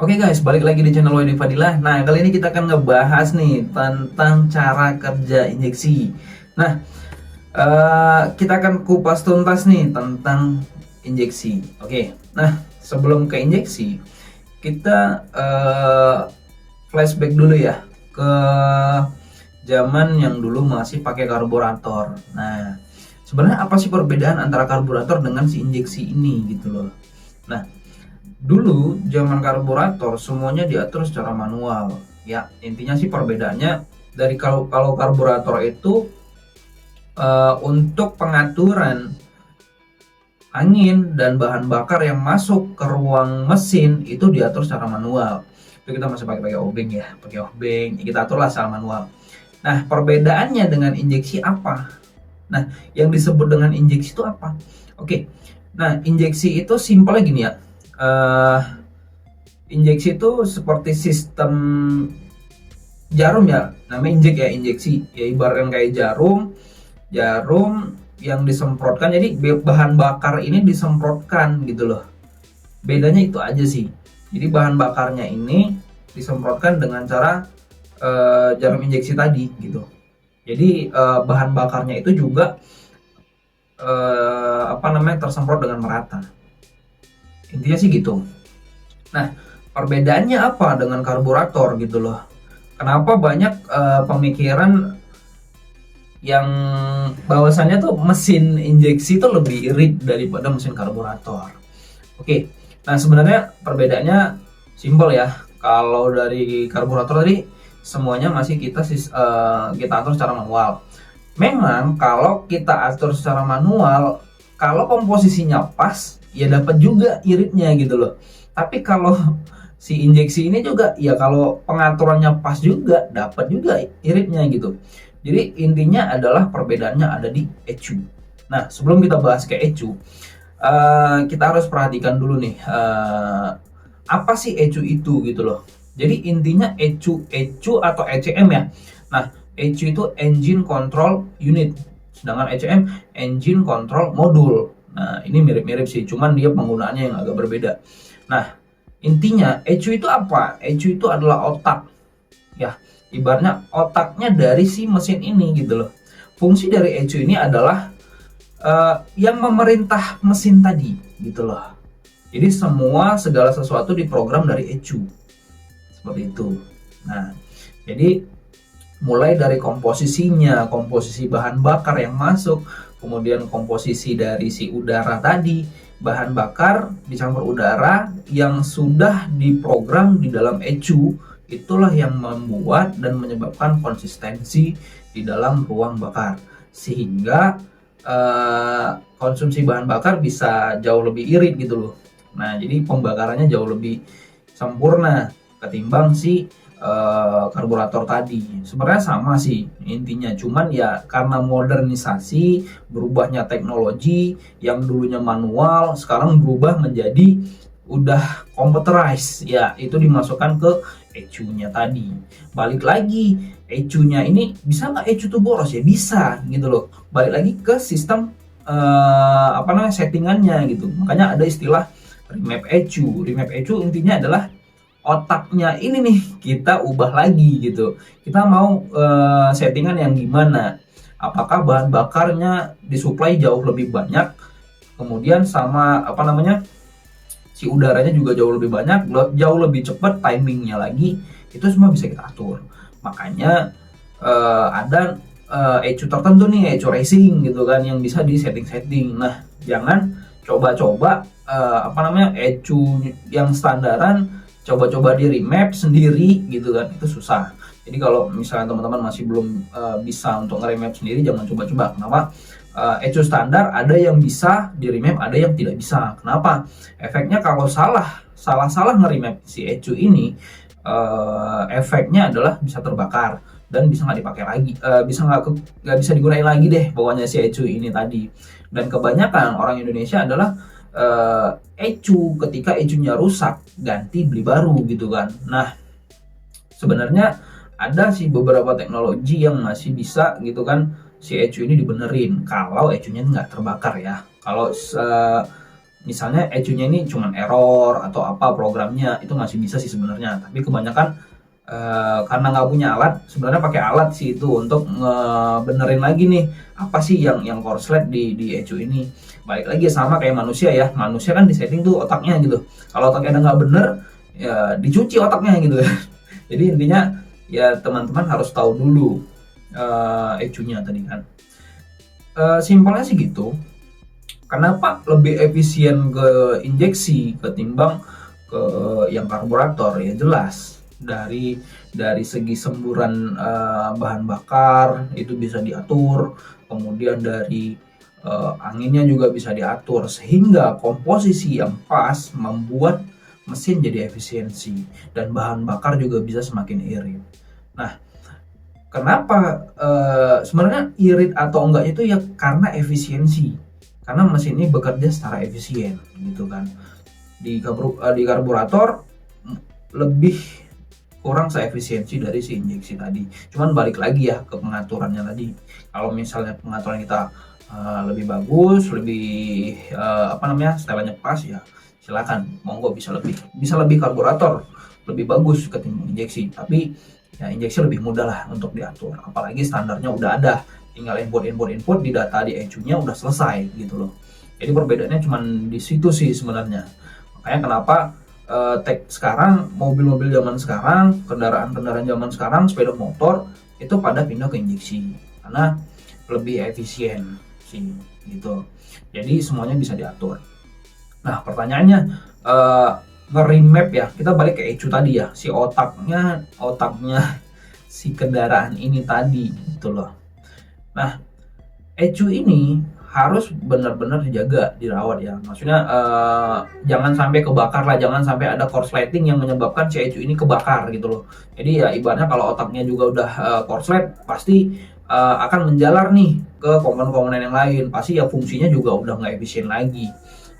Oke guys, balik lagi di channel Wadi Fadilah. Nah, kali ini kita akan ngebahas nih tentang cara kerja injeksi. Nah, kita akan kupas tuntas nih tentang injeksi. Oke, nah sebelum ke injeksi, kita flashback dulu ya ke zaman yang dulu masih pakai karburator. Nah, sebenarnya apa sih perbedaan antara karburator dengan si injeksi ini gitu loh. Nah, dulu zaman karburator semuanya diatur secara manual. Ya, intinya sih perbedaannya dari kalau karburator itu untuk pengaturan angin dan bahan bakar yang masuk ke ruang mesin itu diatur secara manual. Itu kita masih pakai obeng ya, pakai obeng. Kita aturlah secara manual. Nah, perbedaannya dengan injeksi apa? Nah, yang disebut dengan injeksi itu apa? Oke. Nah, injeksi itu simpelnya gini ya. Injeksi itu seperti sistem jarum ya, namanya injek ya, injeksi ya, ibaratkan kayak jarum yang disemprotkan. Jadi bahan bakar ini disemprotkan gitu loh, bedanya itu aja sih. Jadi bahan bakarnya ini disemprotkan dengan cara jarum injeksi tadi gitu. Jadi bahan bakarnya itu juga tersemprot dengan merata, intinya sih gitu. Nah, perbedaannya apa dengan karburator gitu loh. Kenapa banyak pemikiran yang bahwasannya tuh mesin injeksi itu lebih irit daripada mesin karburator. Oke, nah sebenarnya perbedaannya simpel ya. Kalau dari karburator tadi semuanya masih kita atur secara manual. Memang kalau kita atur secara manual, kalau komposisinya pas, ya dapat juga iritnya gitu loh. Tapi kalau si injeksi ini juga, ya kalau pengaturannya pas juga dapat juga iritnya gitu. Jadi intinya adalah perbedaannya ada di ECU. Nah, sebelum kita bahas ke ECU, kita harus perhatikan dulu nih, apa sih ECU itu gitu loh. Jadi intinya ECU atau ECM ya. Nah, ECU itu Engine Control Unit, sedangkan ECM Engine Control Module. Nah, ini mirip-mirip sih, cuman dia penggunaannya yang agak berbeda. Nah, intinya ECU itu apa? ECU itu adalah otak. Ya, ibaratnya otaknya dari si mesin ini gitu loh. Fungsi dari ECU ini adalah yang memerintah mesin tadi gitu loh. Jadi segala sesuatu diprogram dari ECU. Seperti itu. Nah, jadi mulai dari komposisinya, komposisi bahan bakar yang masuk, kemudian komposisi dari si udara tadi, bahan bakar dicampur udara yang sudah diprogram di dalam ECU, itulah yang membuat dan menyebabkan konsistensi di dalam ruang bakar, sehingga konsumsi bahan bakar bisa jauh lebih irit gitu loh. Nah, jadi pembakarannya jauh lebih sempurna ketimbang si karburator tadi. Sebenarnya sama sih intinya, cuman ya karena modernisasi, berubahnya teknologi yang dulunya manual sekarang berubah menjadi udah computerized ya, itu dimasukkan ke ECU-nya tadi. Balik lagi, ECU-nya ini bisa nggak ECU tuh boros ya? Bisa gitu loh. Balik lagi ke sistem settingannya gitu. Makanya ada istilah remap ECU. Remap ECU intinya adalah otaknya ini nih kita ubah lagi gitu. Kita mau settingan yang gimana? Apakah bahan bakarnya disuplai jauh lebih banyak, kemudian sama si udaranya juga jauh lebih banyak, jauh lebih cepat timingnya lagi, itu semua bisa kita atur. Makanya ada ECU tertentu nih, ECU racing gitu kan, yang bisa di setting. Nah, jangan coba-coba ECU yang standaran coba-coba di remap sendiri gitu kan, itu susah. Jadi kalau misalnya teman-teman masih belum bisa untuk nge-remap sendiri, jangan coba-coba. Kenapa? ECU standar ada yang bisa di remap, ada yang tidak bisa. Kenapa? Efeknya kalau salah nge-remap si ECU ini, efeknya adalah bisa terbakar dan bisa nggak dipakai lagi, nggak bisa digunain lagi deh pokoknya si ECU ini tadi. Dan kebanyakan orang Indonesia adalah ECU, ketika ECU-nya rusak ganti beli baru gitu kan. Nah, sebenarnya ada sih beberapa teknologi yang masih bisa gitu kan si ECU ini dibenerin kalau ECU-nya nggak terbakar ya. Kalau misalnya ECU-nya ini cuman error atau apa programnya, itu masih bisa sih sebenarnya. Tapi kebanyakan karena nggak punya alat, sebenarnya pakai alat sih itu untuk ngebenerin lagi nih apa sih yang korslet di ECU ini. Balik lagi sama kayak manusia ya, manusia kan disetting tuh otaknya gitu. Kalau otaknya udah nggak bener, ya dicuci otaknya gitu. Jadi intinya ya teman-teman harus tahu dulu ECU-nya tadi kan. Simpelnya sih gitu. Kenapa lebih efisien ke injeksi ketimbang ke yang karburator? Ya jelas dari segi semburan bahan bakar itu bisa diatur, kemudian dari anginnya juga bisa diatur, sehingga komposisi yang pas membuat mesin jadi efisiensi dan bahan bakar juga bisa semakin irit. Nah, kenapa sebenarnya irit atau enggak itu ya karena efisiensi, karena mesin ini bekerja secara efisien gitu kan. Di karburator lebih kurang seefisiensi dari si injeksi tadi. Cuman balik lagi ya ke pengaturannya tadi. Kalau misalnya pengaturan kita lebih bagus, lebih setelannya pas, ya silakan, monggo bisa lebih karburator lebih bagus ketimbang injeksi. Tapi ya injeksi lebih mudah lah untuk diatur, apalagi standarnya udah ada, tinggal input di data di ECU-nya udah selesai gitu loh. Jadi perbedaannya cuma di situ sih sebenarnya. Makanya kenapa sekarang mobil-mobil zaman sekarang, kendaraan-kendaraan zaman sekarang, sepeda motor itu pada pindah ke injeksi karena lebih efisien sih gitu. Jadi semuanya bisa diatur. Nah pertanyaannya, nge-remap ya, kita balik ke ECU tadi ya, si otaknya si kendaraan ini tadi gitu loh. Nah ECU ini harus benar-benar dijaga, dirawat ya. Maksudnya jangan sampai kebakar lah, jangan sampai ada korsleting yang menyebabkan si ECU ini kebakar gitu loh. Jadi ya ibaratnya kalau otaknya juga udah korslet, pasti akan menjalar nih ke komponen-komponen yang lain. Pasti ya fungsinya juga udah nggak efisien lagi.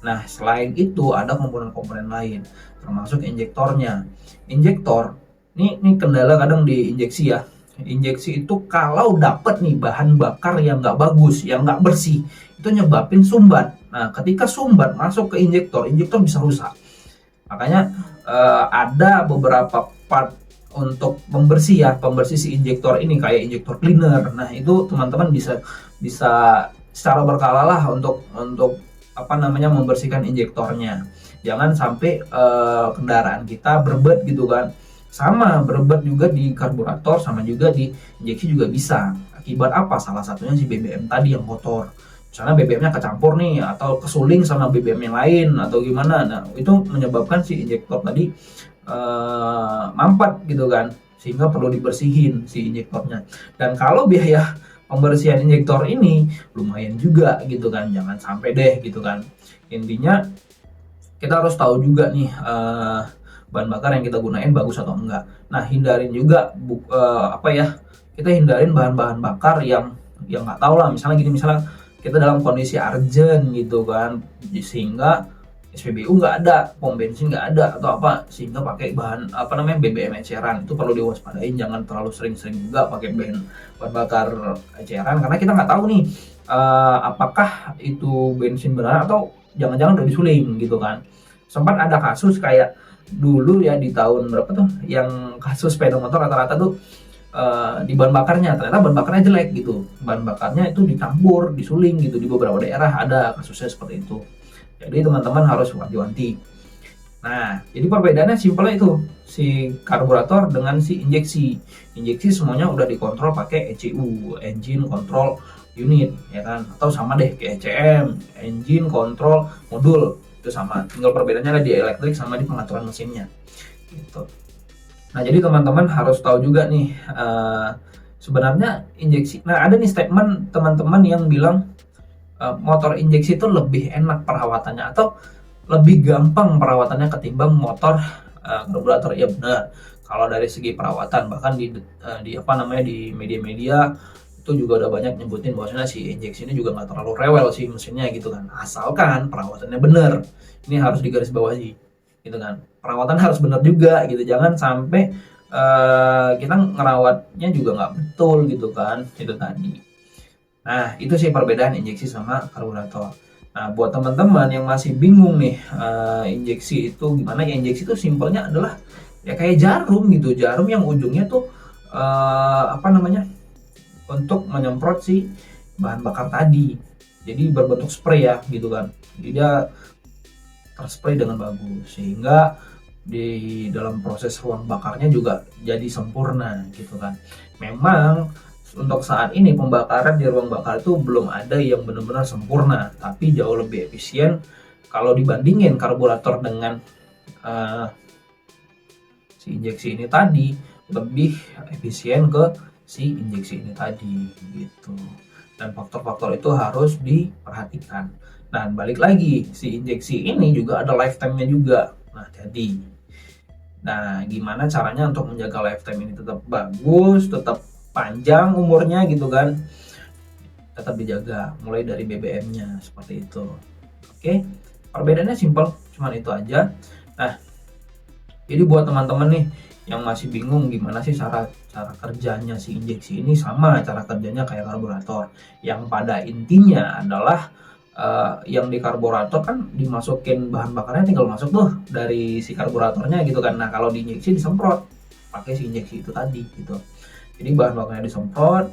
Nah selain itu ada komponen-komponen lain, termasuk injektornya. Injektor, ini kendala kadang di injeksi ya. Injeksi itu kalau dapat nih bahan bakar yang nggak bagus, yang nggak bersih, itu nyebabin sumbat. Nah ketika sumbat masuk ke injektor bisa rusak. Makanya ada beberapa part untuk pembersih si injektor ini, kayak injektor cleaner. Nah itu teman-teman bisa secara berkala lah untuk membersihkan injektornya. Jangan sampai kendaraan kita berbet gitu kan. Sama berbet juga di karburator, sama juga di injeksi juga bisa. Akibat apa? Salah satunya si BBM tadi yang kotor. Misalnya BBM-nya kecampur nih, atau kesuling sama BBM yang lain, atau gimana. Nah itu menyebabkan si injektor tadi mampet gitu kan, sehingga perlu dibersihin si injektornya. Dan kalau biaya pembersihan injektor ini lumayan juga gitu kan, jangan sampai deh gitu kan. Intinya kita harus tahu juga nih bahan bakar yang kita gunain bagus atau enggak. Nah hindarin juga kita hindarin bahan-bahan bakar yang nggak tahu lah, misalnya kita dalam kondisi urgent gitu kan, sehingga SPBU nggak ada, pom bensin nggak ada atau apa, sehingga pakai bahan BBM eceran. Itu perlu diwaspadain, jangan terlalu sering-sering juga pakai bahan bakar eceran, karena kita nggak tahu nih apakah itu bensin benar atau jangan-jangan udah disuling gitu kan. Sempat ada kasus kayak dulu ya di tahun berapa tuh, yang kasus sepeda motor rata-rata tuh di bahan bakarnya, ternyata bahan bakarnya jelek gitu, bahan bakarnya itu dicampur, disuling gitu. Di beberapa daerah ada kasusnya seperti itu. Jadi teman-teman harus wanti-wanti. Nah, jadi perbedaannya simpelnya itu, si karburator dengan si injeksi. Injeksi semuanya udah dikontrol pakai ECU, Engine Control Unit, ya kan? Atau sama deh kayak ECM, Engine Control Module, itu sama. Tinggal perbedaannya ada di elektrik sama di pengaturan mesinnya. Gitu. Nah, jadi teman-teman harus tahu juga nih, sebenarnya injeksi. Nah, ada nih statement teman-teman yang bilang motor injeksi itu lebih enak perawatannya atau lebih gampang perawatannya ketimbang motor karburator. Ya benar, kalau dari segi perawatan, bahkan di media-media itu juga udah banyak nyebutin bahwasanya si injeksi ini juga nggak terlalu rewel sih mesinnya gitu kan, asalkan perawatannya benar. Ini harus digarisbawahi gitu kan, perawatan harus benar juga gitu, jangan sampai kita ngerawatnya juga nggak betul gitu kan, itu tadi. Nah itu sih perbedaan injeksi sama karburator. Nah, buat teman-teman yang masih bingung nih, injeksi itu gimana ya, injeksi itu simpelnya adalah ya kayak jarum gitu, jarum yang ujungnya tuh apa namanya, untuk menyemprot si bahan bakar tadi. Jadi berbentuk spray ya gitu kan. Jadi dia terspray dengan bagus sehingga di dalam proses ruang bakarnya juga jadi sempurna gitu kan. Memang untuk saat ini pembakaran di ruang bakar itu belum ada yang benar-benar sempurna, tapi jauh lebih efisien kalau dibandingin karburator dengan uh, si injeksi ini tadi, lebih efisien ke si injeksi ini tadi gitu. Dan faktor-faktor itu harus diperhatikan. Dan balik lagi, si injeksi ini juga ada lifetime-nya juga. Nah, gimana caranya untuk menjaga lifetime ini tetap bagus, tetap panjang umurnya gitu kan? Tetap dijaga, mulai dari BBM-nya seperti itu. Oke, perbedaannya simpel, cuman itu aja. Nah, jadi buat teman-teman nih yang masih bingung gimana sih cara kerjanya si injeksi ini, sama cara kerjanya kayak karburator. Yang pada intinya adalah yang di karburator kan dimasukin bahan bakarnya tinggal masuk tuh dari si karburatornya gitu kan. Nah, kalau di injeksi disemprot pakai si injeksi itu tadi gitu. Jadi bahan bakarnya disemprot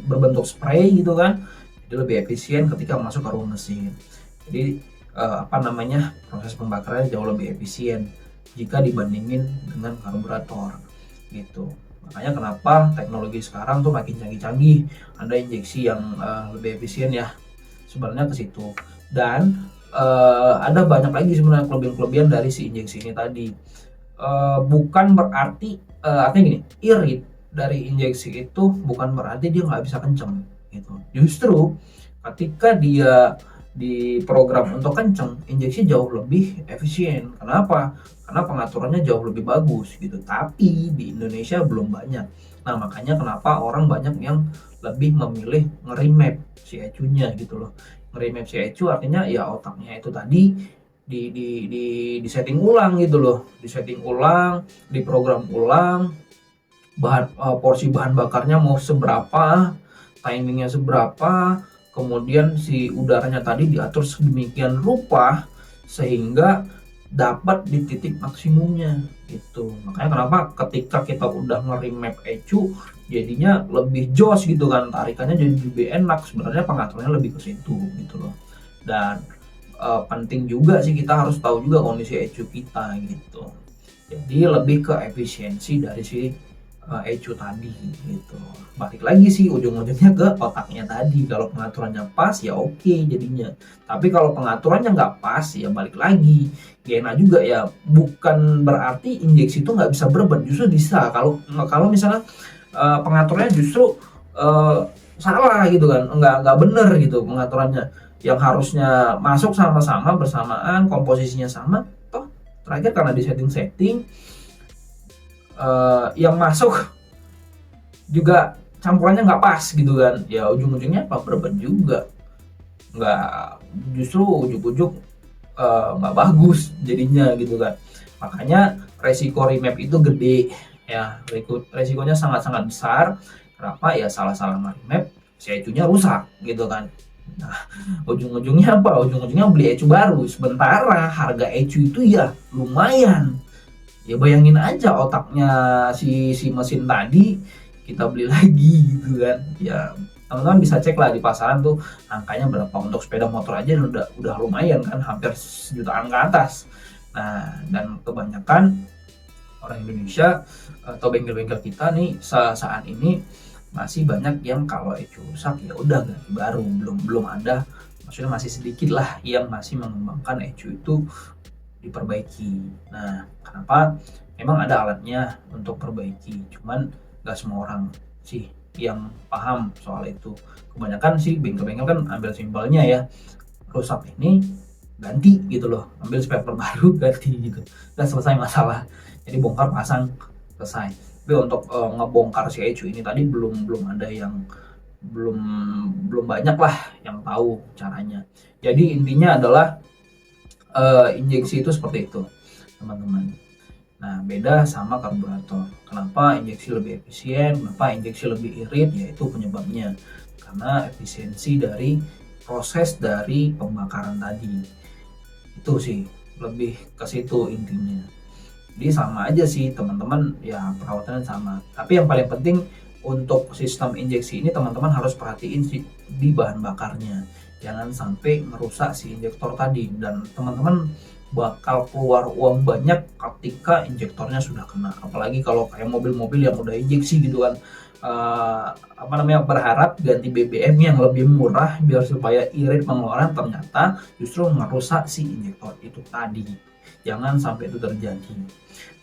berbentuk spray gitu kan. Jadi lebih efisien ketika masuk ke ruang mesin. Jadi apa namanya, proses pembakarannya jauh lebih efisien jika dibandingin dengan karburator gitu. Makanya kenapa teknologi sekarang tuh makin canggih-canggih, ada injeksi yang lebih efisien ya sebenarnya ke situ. Dan ada banyak lagi sebenarnya kelebihan-kelebihan dari si injeksi ini tadi. Bukan berarti artinya gini, irit dari injeksi itu bukan berarti dia nggak bisa kenceng gitu. Justru ketika dia di program untuk kenceng, injeksi jauh lebih efisien. Kenapa? Karena pengaturannya jauh lebih bagus gitu. Tapi di Indonesia belum banyak. Nah, makanya kenapa orang banyak yang lebih memilih nge-remap si ECU-nya gitu loh. Nge-remap si ECU artinya ya otaknya itu tadi di setting ulang gitu loh. Di setting ulang, di program ulang, porsi bahan bakarnya mau seberapa, timingnya seberapa, kemudian si udaranya tadi diatur sedemikian rupa sehingga dapat di titik maksimumnya gitu. Makanya kenapa ketika kita udah nge-remap ECU jadinya lebih jos gitu kan, tarikannya jadi lebih enak, sebenarnya pengaturannya lebih ke situ gitu loh. Dan penting juga sih kita harus tahu juga kondisi ECU kita gitu. Jadi lebih ke efisiensi dari si ECU tadi gitu. Balik lagi sih ujung-ujungnya ke otaknya tadi. Kalau pengaturannya pas ya oke jadinya. Tapi kalau pengaturannya nggak pas ya balik lagi. Gak enak juga ya. Bukan berarti injeksi itu nggak bisa berobat, justru bisa. Kalau misalnya pengaturannya justru salah gitu kan, nggak bener gitu pengaturannya. Yang harusnya masuk sama-sama bersamaan, komposisinya sama, toh terakhir karena di setting yang masuk juga campurannya nggak pas gitu kan, ya ujung-ujungnya apa, berbeda juga, nggak, justru ujuk-ujuk nggak bagus jadinya gitu kan. Makanya resiko remap itu gede ya, resikonya sangat-sangat besar. Kenapa? Ya salah-salah remap si ECU-nya rusak gitu kan. Nah, ujung-ujungnya apa? Ujung-ujungnya beli ECU baru, sementara harga ECU itu ya lumayan. Ya bayangin aja otaknya si mesin tadi kita beli lagi gitu kan. Ya teman-teman bisa cek lah di pasaran tuh angkanya berapa, untuk sepeda motor aja udah lumayan kan, hampir sejutaan ke atas. Nah, dan kebanyakan orang Indonesia atau bengkel-bengkel kita nih saat ini masih banyak yang kalau ECU rusak ya udah ganti baru, belum ada, maksudnya masih sedikit lah yang masih mengembangkan ECU itu diperbaiki. Nah, kenapa? Memang ada alatnya untuk perbaiki, cuman nggak semua orang sih yang paham soal itu. Kebanyakan sih bengkel-bengkel kan ambil simpelnya ya, rusak ini ganti gitu loh, ambil spare part baru ganti gitu, dan selesai masalah. Jadi bongkar pasang selesai. Tapi untuk ngebongkar si ECU ini tadi belum ada yang belum banyak lah yang tahu caranya. Jadi intinya adalah injeksi itu seperti itu teman-teman. Nah, beda sama karburator. Kenapa injeksi lebih efisien, kenapa injeksi lebih irit, yaitu penyebabnya karena efisiensi dari proses dari pembakaran tadi. Itu sih, lebih ke situ intinya. Jadi sama aja sih teman-teman, ya perawatannya sama. Tapi yang paling penting untuk sistem injeksi ini teman-teman harus perhatiin di bahan bakarnya. Jangan sampai merusak si injektor tadi, dan teman-teman bakal keluar uang banyak ketika injektornya sudah kena. Apalagi kalau kayak mobil-mobil yang udah injeksi gitu kan, berharap ganti BBM yang lebih murah biar supaya irit pengeluaran, ternyata justru merusak si injektor itu tadi. Jangan sampai itu terjadi.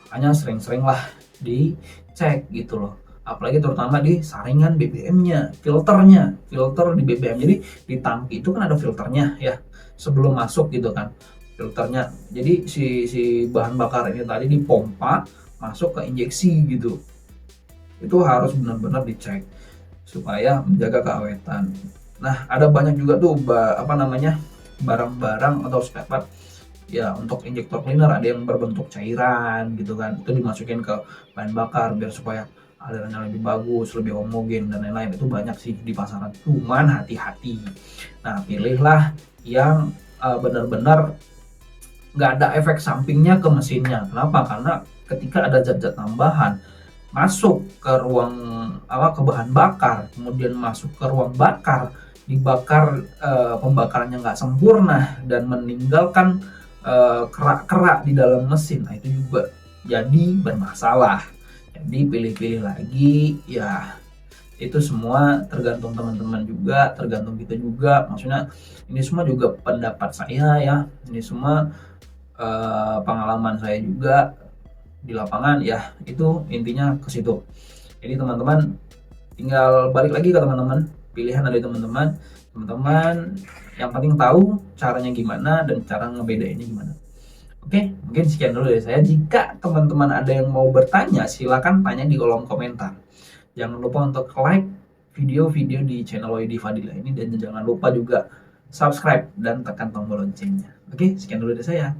Makanya sering-sering lah dicek gitu loh, apalagi terutama di saringan BBM-nya, filter di BBM. Jadi di tangki itu kan ada filternya ya sebelum masuk gitu kan, filternya. Jadi si bahan bakar ini tadi dipompa masuk ke injeksi gitu. Itu harus benar-benar dicek supaya menjaga keawetan. Nah, ada banyak juga tuh barang-barang atau spare part ya untuk injektor cleaner, ada yang berbentuk cairan gitu kan, itu dimasukin ke bahan bakar biar supaya alirannya lebih bagus, lebih homogen dan lain-lain. Itu banyak sih di pasaran, cuman hati-hati. Nah, pilihlah yang benar-benar nggak ada efek sampingnya ke mesinnya. Kenapa? Karena ketika ada zat-zat tambahan masuk ke ruang ke bahan bakar, kemudian masuk ke ruang bakar, dibakar, pembakarannya nggak sempurna dan meninggalkan kerak-kerak di dalam mesin, nah itu juga jadi bermasalah. Jadi pilih-pilih lagi ya, itu semua tergantung teman-teman juga, tergantung kita juga. Maksudnya ini semua juga pendapat saya ya, ini semua pengalaman saya juga di lapangan ya, itu intinya ke situ. Jadi teman-teman tinggal balik lagi ke teman-teman, pilihan dari teman-teman yang penting tahu caranya gimana dan cara ngebedainnya gimana. Oke, mungkin sekian dulu dari saya. Jika teman-teman ada yang mau bertanya, silakan tanya di kolom komentar. Jangan lupa untuk like video-video di channel Wahidi Fadila ini, dan jangan lupa juga subscribe dan tekan tombol loncengnya. Oke, sekian dulu dari saya.